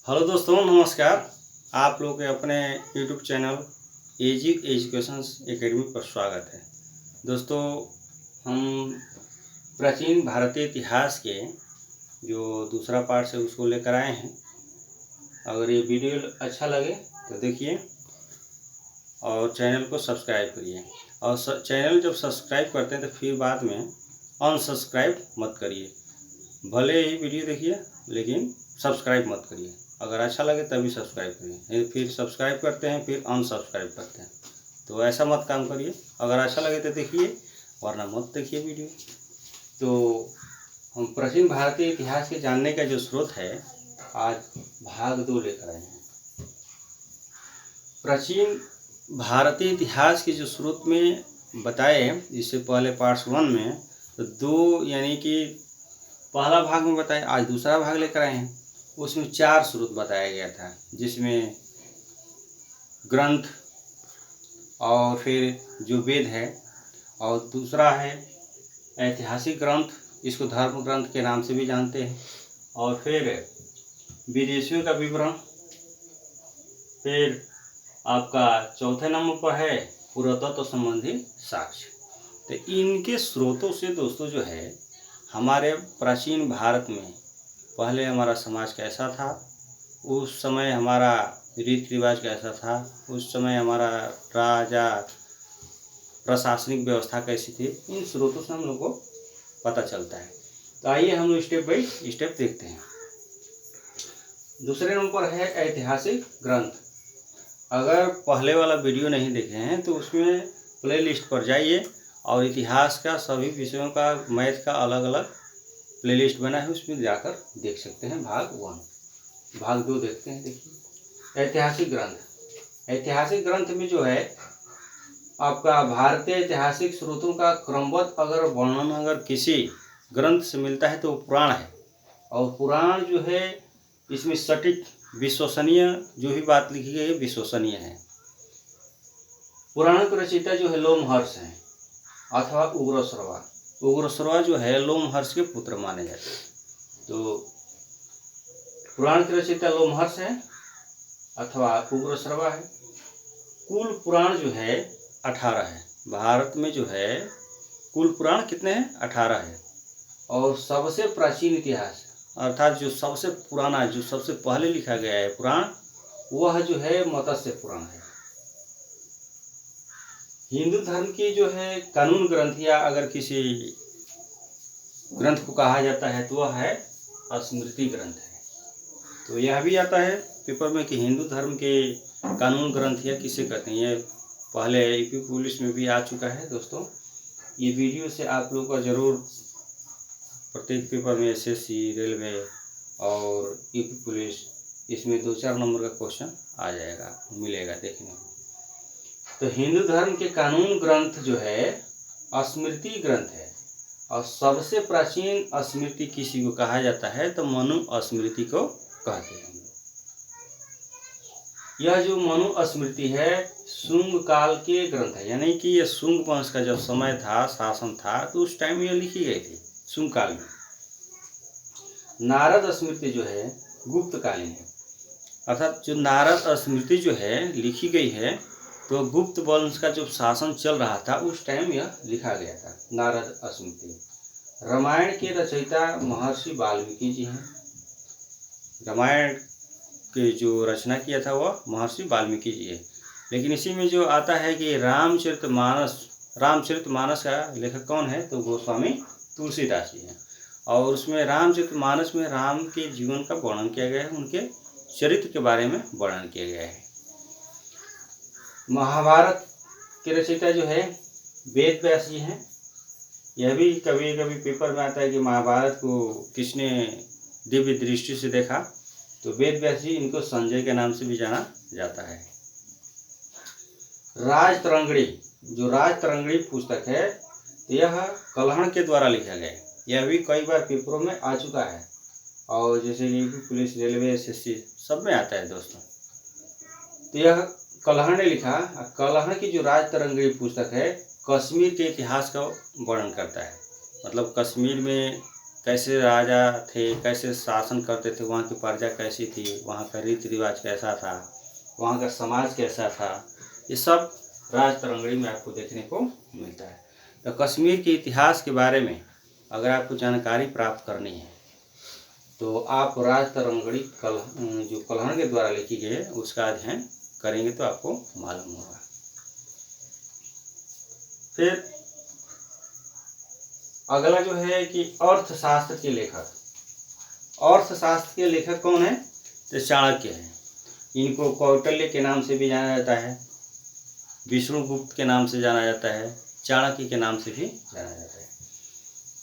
Hello दोस्तों, नमस्कार। आप लोग के अपने यूट्यूब चैनल एजिक एजुकेशन एकेडमी पर स्वागत है। दोस्तों, हम प्राचीन भारतीय इतिहास के जो दूसरा पार्ट है उसको लेकर आए हैं। अगर ये वीडियो अच्छा लगे तो देखिए और चैनल को सब्सक्राइब करिए। और चैनल जब सब्सक्राइब करते हैं तो फिर बाद में अनसब्सक्राइब मत करिए। भले ही वीडियो देखिए लेकिन सब्सक्राइब मत करिए। अगर अच्छा लगे तभी सब्सक्राइब करिए, फिर सब्सक्राइब करते हैं फिर अनसब्सक्राइब करते हैं, तो ऐसा मत काम करिए। अगर अच्छा लगे तो देखिए वरना मत देखिए वीडियो। तो हम प्राचीन भारतीय इतिहास के जानने का जो स्रोत है, आज भाग 2 लेकर आए हैं। प्राचीन भारतीय इतिहास के जो स्रोत में बताए, इससे पहले पार्ट 1 में तो 2 यानी कि पहला भाग में बताया, आज दूसरा भाग लेकर आए हैं। उसमें 4 स्रोत बताया गया था, जिसमें ग्रंथ और फिर जो वेद है, और दूसरा है ऐतिहासिक ग्रंथ, इसको धर्म ग्रंथ के नाम से भी जानते हैं, और फिर विदेशियों का विवरण, फिर आपका चौथे नंबर पर है पुरातत्व संबंधी साक्ष्य। तो इनके स्रोतों से दोस्तों जो है, हमारे प्राचीन भारत में पहले हमारा समाज कैसा था, उस समय हमारा रीति रिवाज कैसा था, उस समय हमारा राजा प्रशासनिक व्यवस्था कैसी थी, इन स्रोतों से हम लोग को पता चलता है। तो आइए हम लोग स्टेप बाई स्टेप देखते हैं। दूसरे नंबर पर है ऐतिहासिक ग्रंथ। अगर पहले वाला वीडियो नहीं देखे हैं तो उसमें प्ले लिस्ट पर जाइए और इतिहास का सभी विषयों का, मैथ का अलग अलग प्लेलिस्ट बना है, उसमें जाकर देख सकते हैं। भाग 1, भाग 2 देखते हैं। देखिए ऐतिहासिक ग्रंथ। ऐतिहासिक ग्रंथ में जो है आपका भारतीय ऐतिहासिक स्रोतों का क्रमबद्ध अगर वर्णन अगर किसी ग्रंथ से मिलता है तो वो पुराण है। और पुराण जो है इसमें सटीक विश्वसनीय जो भी बात लिखी गई है विश्वसनीय है। पुराण के रचयिता जो है लोमहर्ष हैं अथवा उग्रश्रवा। उग्रश्रवा जो है लोमहर्ष के पुत्र माने जाते हैं। तो पुराण के रचयिता लोमहर्ष है अथवा उग्रश्रवा है। कुल पुराण जो है 18 है। भारत में जो है कुल पुराण कितने हैं? 18 है। और सबसे प्राचीन इतिहास अर्थात जो सबसे पुराना, जो सबसे पहले लिखा गया है पुराण, वह जो है मत्स्य पुराण है। हिंदू धर्म की जो है कानून ग्रंथ, या अगर किसी ग्रंथ को कहा जाता है तो वह है स्मृति ग्रंथ है। तो यह भी आता है पेपर में कि हिंदू धर्म के कानून ग्रंथ या किसे कहते हैं। ये पहले यूपी पुलिस में भी आ चुका है दोस्तों। ये वीडियो से आप लोग का जरूर प्रत्येक पेपर में एसएससी, रेलवे और यूपी पुलिस, इसमें 2-4 नंबर का क्वेश्चन आ जाएगा, मिलेगा देखने को। तो हिंदू धर्म के कानून ग्रंथ जो है स्मृति ग्रंथ है। और सबसे प्राचीन स्मृति किसी को कहा जाता है तो मनु स्मृति को कहते हैं। यह जो मनु स्मृति है शुंग काल के ग्रंथ है, यानी कि यह शुंग वंश का जब समय था, शासन था, तो उस टाइम यह लिखी गई थी शुंग काल में। नारद स्मृति जो है गुप्त कालीन है। अर्थात जो नारद स्मृति जो है लिखी गई है तो गुप्त वंश का जो शासन चल रहा था उस टाइम यह लिखा गया था, नारद स्मृति। रामायण के रचयिता महर्षि वाल्मीकि जी हैं। रामायण के जो रचना किया था वह महर्षि वाल्मीकि जी है। लेकिन इसी में जो आता है कि रामचरितमानस का लेखक कौन है, तो गोस्वामी तुलसीदास जी हैं। और उसमें रामचरितमानस में राम के जीवन का वर्णन किया गया है, उनके चरित्र के बारे में वर्णन किया गया है। महाभारत के रचयिता जो है वेद व्यास जी हैं। यह भी कभी कभी पेपर में आता है कि महाभारत को किसने दिव्य दृष्टि से देखा, तो वेद व्यास जी, इनको संजय के नाम से भी जाना जाता है। राजतरंगिणी, जो राजतरंगिणी पुस्तक है, यह कल्हण के द्वारा लिखा गया है। यह भी कई बार पेपरों में आ चुका है, और जैसे कि पुलिस, रेलवे, एसएससी सब में आता है दोस्तों। तो यह कल्हण ने लिखा। कल्हण की जो राजतरंगिणी पुस्तक है कश्मीर के इतिहास का वर्णन करता है। मतलब कश्मीर में कैसे राजा थे, कैसे शासन करते थे, वहाँ की प्रजा कैसी थी, वहाँ का रीति रिवाज कैसा था, वहाँ का समाज कैसा था, ये सब राज तरंगड़ी में आपको देखने को मिलता है। तो कश्मीर के इतिहास के बारे में अगर आपको जानकारी प्राप्त करनी है तो आप राज तरंगड़ी जो कल्हण के द्वारा लिखी गई है उसका अध्ययन करेंगे तो आपको मालूम होगा। फिर अगला जो है कि अर्थशास्त्र के लेखक। अर्थशास्त्र के लेखक कौन है? तो चाणक्य है। इनको कौटिल्य के नाम से भी जाना जाता है, विष्णुगुप्त के नाम से जाना जाता है, चाणक्य के नाम से भी जाना जाता है।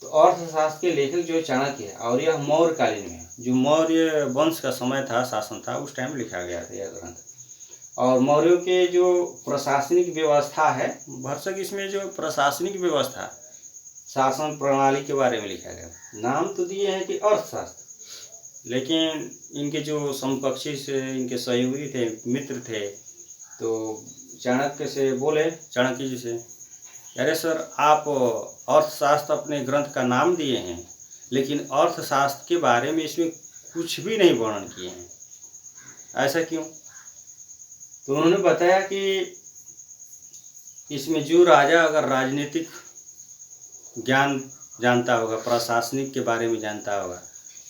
तो अर्थशास्त्र के लेखक जो चाणक्य है, और यह मौर्य कालीन में, जो मौर्य वंश का समय था, शासन था, उस टाइम लिखा गया था यह ग्रंथ। और मौर्यों के जो प्रशासनिक व्यवस्था है, भरसक इसमें जो प्रशासनिक व्यवस्था, शासन प्रणाली के बारे में लिखा गया। नाम तो दिए हैं कि अर्थशास्त्र, लेकिन इनके जो समकक्षी से इनके सहयोगी थे, मित्र थे, तो चाणक्य से बोले, चाणक्य जी से, अरे सर आप अर्थशास्त्र अपने ग्रंथ का नाम दिए हैं, लेकिन अर्थशास्त्र के बारे में इसमें कुछ भी नहीं वर्णन किए हैं, ऐसा क्यों? तो उन्होंने बताया कि इसमें जो राजा अगर राजनीतिक ज्ञान जानता होगा, प्रशासनिक के बारे में जानता होगा,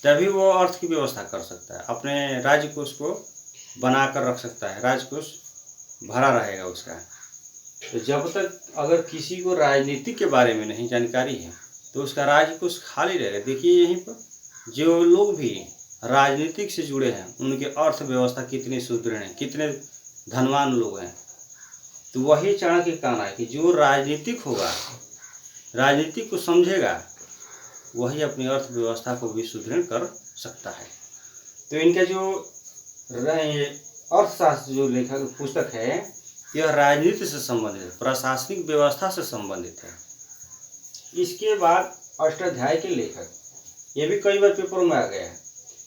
तभी वो अर्थ की व्यवस्था कर सकता है, अपने राज्य कोष को बना कर रख सकता है, राजकोष भरा रहेगा उसका। तो जब तक अगर किसी को राजनीति के बारे में नहीं जानकारी है तो उसका राजकोष खाली रहेगा। देखिए यहीं पर जो लोग भी राजनीतिक से जुड़े हैं उनकी अर्थव्यवस्था कितनी सुदृढ़ है, कितने धनवान लोग हैं। तो वही चाणक्य का कहना है कि जो राजनीतिक होगा, राजनीतिक को समझेगा, वही अपनी अर्थव्यवस्था को भी सुदृढ़ कर सकता है। तो इनका जो अर्थशास्त्र जो लेखक पुस्तक है, यह राजनीति से संबंधित है, प्रशासनिक व्यवस्था से संबंधित है। इसके बाद अष्टाध्याय के लेखक, ये भी कई बार पेपर में आ गया है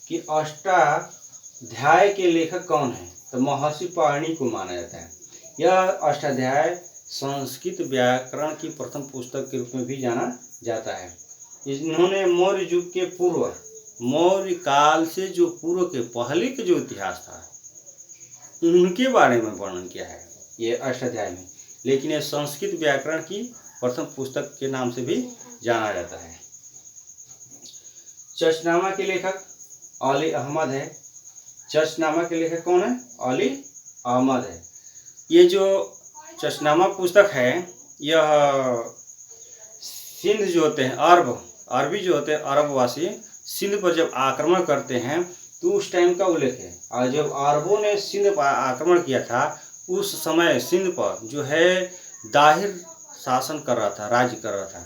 कि अष्टाध्याय के लेखक कौन है? तो महर्षि पाणिनि को माना जाता है। यह अष्टाध्याय संस्कृत व्याकरण की प्रथम पुस्तक के रूप में भी जाना जाता है। इन्होंने मौर्य युग के पूर्व, मौर्य काल से जो पूर्व के पहले के जो इतिहास था उनके बारे में वर्णन किया है ये अष्टाध्याय में, लेकिन यह संस्कृत व्याकरण की प्रथम पुस्तक के नाम से भी जाना जाता है। चशनामा के लेखक अली अहमद है। चशनामा के लेखक कौन है? अली अहमद है। ये जो चशनामा पुस्तक है, यह सिंध जो होते हैं, अरबी जो होते हैं, अरबवासी सिंध पर जब आक्रमण करते हैं तो उस टाइम का उल्लेख है। और जब अरबों ने सिंध पर आक्रमण किया था उस समय सिंध पर जो है दाहिर शासन कर रहा था, राज्य कर रहा था।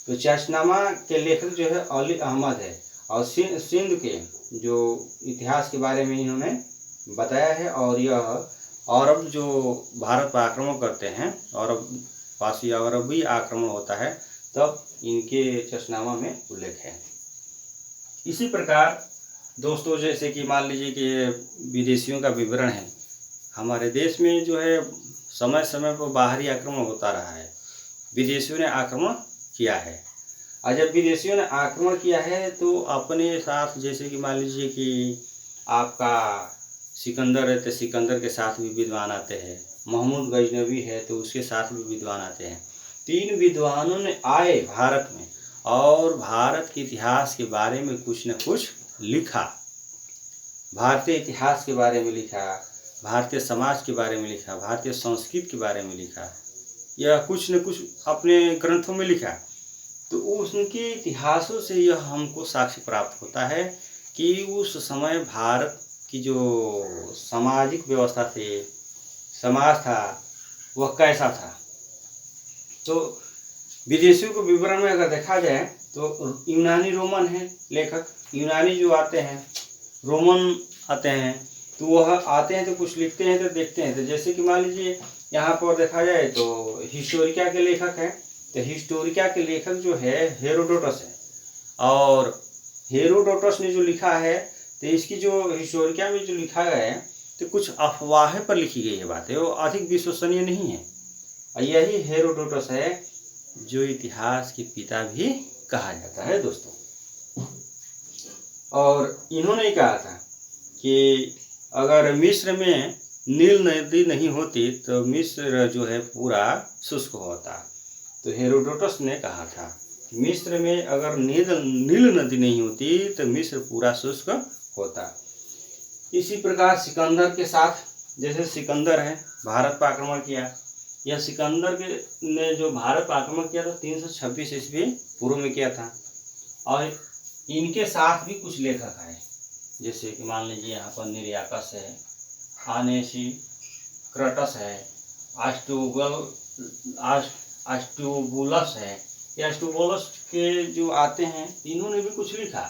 तो चशनामा के लेखक जो है अली अहमद है, और सिंध के जो इतिहास के बारे में इन्होंने बताया है। और यह अरब जो भारत पर आक्रमण करते हैं, अरबी आक्रमण होता है, तब इनके चशनामा में उल्लेख है। इसी प्रकार दोस्तों, जैसे कि मान लीजिए कि विदेशियों का विवरण है, हमारे देश में जो है समय समय पर बाहरी आक्रमण होता रहा है, विदेशियों ने आक्रमण किया है। और जब विदेशियों ने आक्रमण किया है तो अपने साथ, जैसे कि मान लीजिए कि आपका सिकंदर है तो सिकंदर के साथ भी विद्वान आते हैं, महमूद गजनवी है तो उसके साथ भी विद्वान आते हैं। 3 विद्वानों ने आए भारत में और भारत के इतिहास के बारे में कुछ न कुछ लिखा, भारतीय इतिहास के बारे में लिखा, भारतीय समाज के बारे में लिखा, भारतीय संस्कृति के बारे में लिखा, या कुछ न कुछ अपने ग्रंथों में लिखा। तो उनके इतिहासों से यह हमको साक्ष्य प्राप्त होता है कि उस समय भारत की जो सामाजिक व्यवस्था थी, समाज था, वह कैसा था। तो विदेशियों के विवरण में अगर देखा जाए तो यूनानी रोमन है लेखक, यूनानी जो आते हैं, रोमन आते हैं, तो वह आते हैं तो कुछ लिखते हैं तो देखते हैं। तो जैसे कि मान लीजिए यहाँ पर देखा जाए तो हिस्टोरिका के लेखक हैं, तो हिस्टोरिका के लेखक जो है हेरोडोटस है, और हेरोडोटस ने जो लिखा है तो इसकी जो हिस्टोरिका में जो लिखा गया है तो कुछ अफवाहें पर लिखी गई है बातें, वो अधिक विश्वसनीय नहीं है। और यही हेरोडोटस है जो इतिहास के पिता भी कहा जाता है दोस्तों। और इन्होंने कहा था कि अगर मिस्र में नील नदी नहीं होती तो मिस्र जो है पूरा शुष्क होता। तो हेरोडोटस ने कहा था कि मिस्र में अगर नील नदी नहीं होती तो मिस्र पूरा शुष्क होता। इसी प्रकार सिकंदर के साथ, जैसे सिकंदर है भारत पर आक्रमण किया, यह सिकंदर के ने जो भारत पर आक्रमण किया था 326 ईस्वी पूर्व में किया था। और इनके साथ भी कुछ लेखक आए, जैसे कि मान लीजिए यहाँ पर निर्याकस है, आनेसिक्रटस है, आस्टुबुलस है। ये आस्टुबुलस के जो आते हैं इन्होंने भी कुछ लिखा।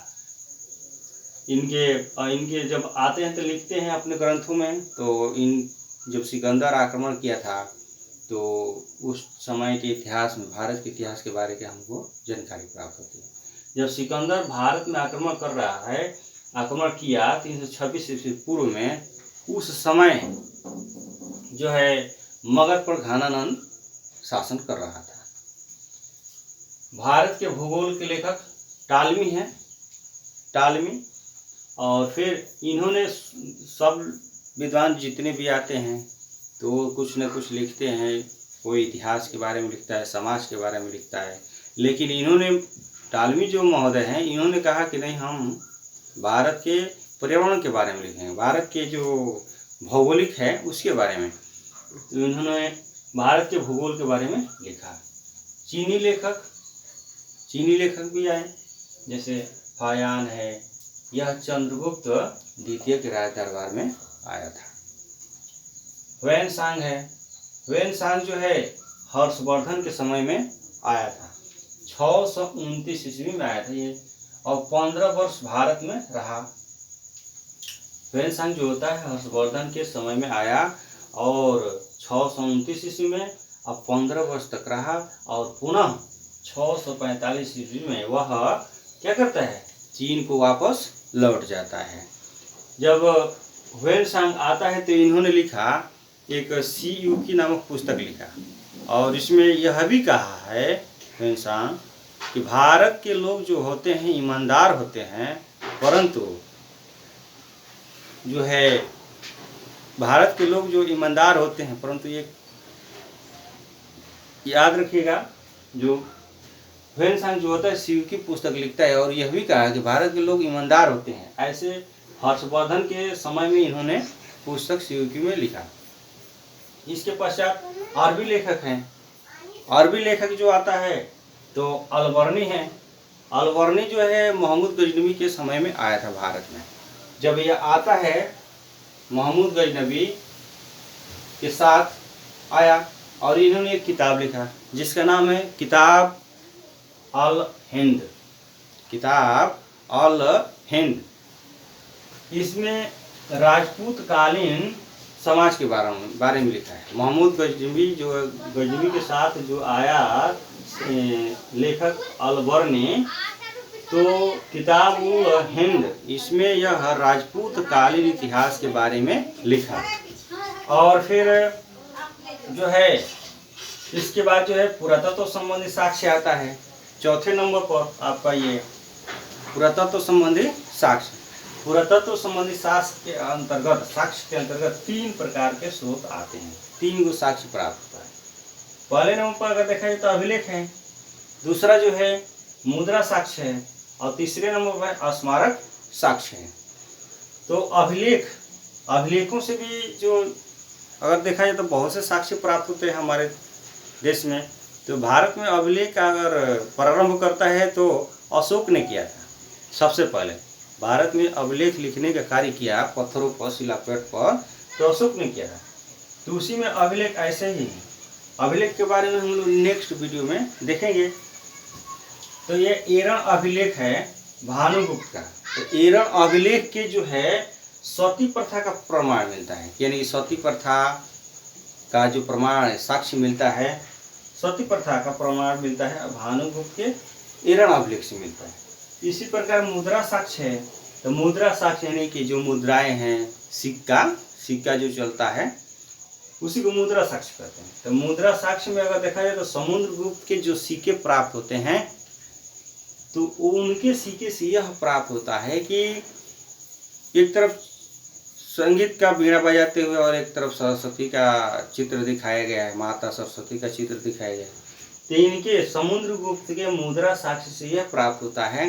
इनके जब आते हैं तो लिखते हैं अपने ग्रंथों में। तो जब सिकंदर आक्रमण किया था तो उस समय के इतिहास में, भारत के इतिहास के बारे में हमको जानकारी प्राप्त होती है। जब सिकंदर भारत में आक्रमण कर रहा है, आक्रमण किया 326 ईस्वी पूर्व में, उस समय जो है मगध पर घानानंद शासन कर रहा था। भारत के भूगोल के लेखक टालमी हैं, टालमी। और फिर इन्होंने सब विद्वान जितने भी आते हैं तो कुछ न कुछ लिखते हैं। कोई इतिहास के बारे में लिखता है, समाज के बारे में लिखता है। लेकिन इन्होंने, टालमी जो महोदय हैं, इन्होंने कहा कि नहीं, हम भारत के पर्यावरण के बारे में लिखेंगे, भारत के जो भौगोलिक है उसके बारे में। तो इन्होंने भारत के भूगोल के बारे में लिखा। चीनी लेखक भी आए, जैसे फायान है। यह चंद्रगुप्त द्वितीय के राज दरबार में आया था। वेनसांग है, वेनसांग जो है हर्षवर्धन के समय में आया था, 629 ईस्वी में आया था ये, और 15 वर्ष भारत में रहा। वेनसांग जो होता है हर्षवर्धन के समय में आया और 629 ईस्वी में अब 15 वर्ष तक रहा, और पुनः 645 ईस्वी में वह क्या करता है, चीन को वापस लौट जाता है। जब वेनसांग आता है तो इन्होंने लिखा एक सीयूकी नामक पुस्तक लिखा, और इसमें यह भी कहा है वेनसांग कि भारत के लोग जो होते हैं ईमानदार होते हैं, परंतु जो है भारत के लोग जो ईमानदार होते हैं, परंतु ये याद रखिएगा, जो वेनसांग जो होता है सीयूकी पुस्तक लिखता है, और यह भी कहा कि भारत के लोग ईमानदार होते हैं। ऐसे हर्षवर्धन के समय में इन्होंने पुस्तक सीयूकी में लिखा। इसके पश्चात और भी लेखक हैं। अरबी लेखक जो आता है तो अलबर्नी है। अलबर्नी जो है महमूद गजनवी के समय में आया था भारत में। जब यह आता है महमूद गजनवी के साथ आया, और इन्होंने एक किताब लिखा जिसका नाम है किताब अल हिंद, किताब अल हिंद। इसमें राजपूत कालीन समाज के बारे में लिखा है। महमूद गजनवी के साथ जो आया लेखक अलबर्नी, तो किताब उल हिंद, इसमें यह राजपूत कालीन इतिहास के बारे में लिखा। और फिर जो है इसके बाद जो है पुरातत्व संबंधी साक्ष्य आता है। चौथे नंबर पर आपका ये पुरातत्व संबंधी साक्ष्य। पुरातत्व संबंधी साक्ष्य के अंतर्गत 3 प्रकार के स्रोत आते हैं, 3 गो साक्ष्य प्राप्त होता है। पहले नंबर पर अगर देखा जाए तो अभिलेख है, दूसरा जो है मुद्रा साक्ष्य है, और तीसरे नंबर पर स्मारक साक्ष्य है। तो अभिलेखों से भी जो अगर देखा जाए तो बहुत से साक्ष्य प्राप्त होते हैं हमारे देश में। तो भारत में अभिलेख का अगर प्रारंभ करता है तो अशोक ने किया था। सबसे पहले भारत में अभिलेख लिखने का कार्य किया पत्थरों पर, शिलालेख पर, तो अशोक ने किया था। तो उसी में अभिलेख ऐसे ही है। अभिलेख के बारे में हम लोग नेक्स्ट वीडियो में देखेंगे। तो ये एरण अभिलेख है भानुगुप्त का। तो एरण अभिलेख के जो है सती प्रथा का प्रमाण मिलता है, यानी सती प्रथा का जो प्रमाण साक्ष्य मिलता है, सती प्रथा का प्रमाण मिलता है भानुगुप्त के एरण अभिलेख से मिलता है। इसी प्रकार मुद्रा साक्ष्य है। तो मुद्रा साक्ष्य यानी कि जो मुद्राएं हैं, सिक्का जो चलता है उसी को मुद्रा साक्ष्य कहते हैं। तो मुद्रा साक्ष्य में अगर देखा जाए तो समुद्रगुप्त के जो सिक्के प्राप्त होते हैं तो उनके सीखे से यह प्राप्त होता है कि एक तरफ संगीत का बीड़ा बजाते हुए और एक तरफ सरस्वती का चित्र दिखाया गया है, माता सरस्वती का चित्र दिखाया गया है। तो इनके समुद्रगुप्त के मुद्रा साक्ष्य से यह प्राप्त होता है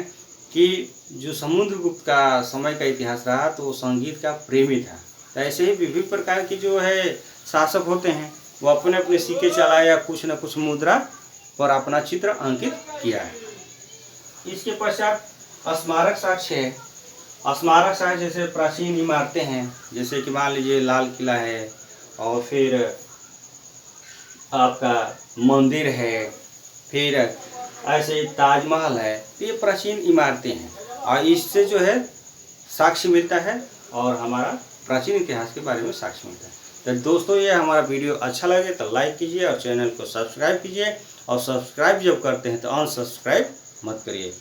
कि जो समुद्रगुप्त का समय का इतिहास रहा तो वो संगीत का प्रेमी था। तो ऐसे ही विभिन्न प्रकार के जो है शासक होते हैं, वो अपने अपने सिक्के चलाए या कुछ न कुछ मुद्रा पर अपना चित्र अंकित किया है। इसके पश्चात स्मारक साक्ष्य है। स्मारक साक्ष्य जैसे प्राचीन इमारतें हैं, जैसे कि मान लीजिए लाल किला है और फिर आपका मंदिर है, फिर ऐसे ताजमहल है। तो ये प्राचीन इमारतें हैं और इससे जो है साक्ष्य मिलता है और हमारा प्राचीन इतिहास के बारे में साक्ष्य मिलता है। तो दोस्तों, ये हमारा वीडियो अच्छा लगे तो लाइक कीजिए और चैनल को सब्सक्राइब कीजिए, और सब्सक्राइब जब करते हैं तो अनसब्सक्राइब मत करिए।